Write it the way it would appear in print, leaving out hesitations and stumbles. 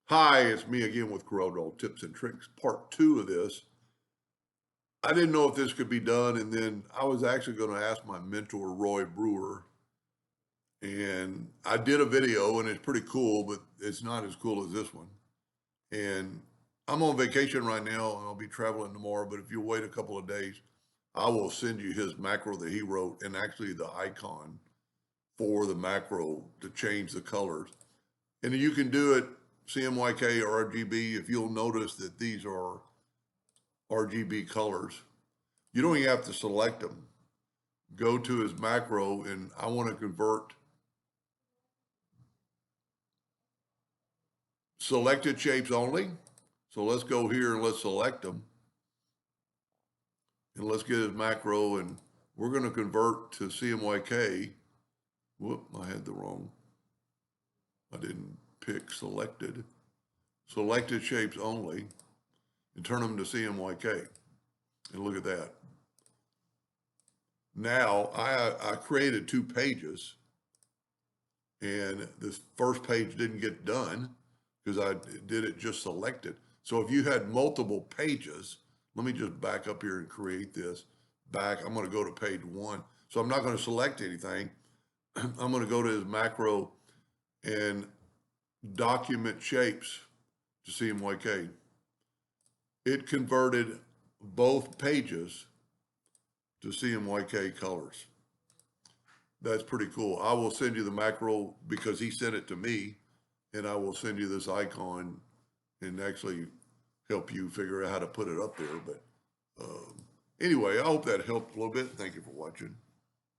Hi, it's me again with Corel Tips and Tricks, part two of this. I didn't know if this could be done, and then I was actually going to ask my mentor, Roy Brewer, and I did a video, and it's pretty cool, but it's not as cool as this one. And I'm on vacation right now, and I'll be traveling tomorrow, but if you wait a couple of days, I will send you his macro that he wrote, and actually the icon for the macro to change the colors. And you can do it CMYK or RGB. If you'll notice that these are RGB colors, you don't even have to select them. Go to his macro, and I want to convert selected shapes only. So let's go here and let's select them. And let's get his macro, and we're going to convert to CMYK. Whoop, I had the wrong. I didn't pick selected. Selected shapes only, and turn them to CMYK. And look at that. Now I created 2 pages, and this first page didn't get done because I did it just selected. So if you had multiple pages, let me just back up here and create this back. I'm going to go to page 1. So I'm not going to select anything. I'm going to go to his macro and document shapes to CMYK. It converted both pages to CMYK colors. That's pretty cool. I will send you the macro because he sent it to me, and I will send you this icon and actually help you figure out how to put it up there. But anyway, I hope that helped a little bit. Thank you for watching.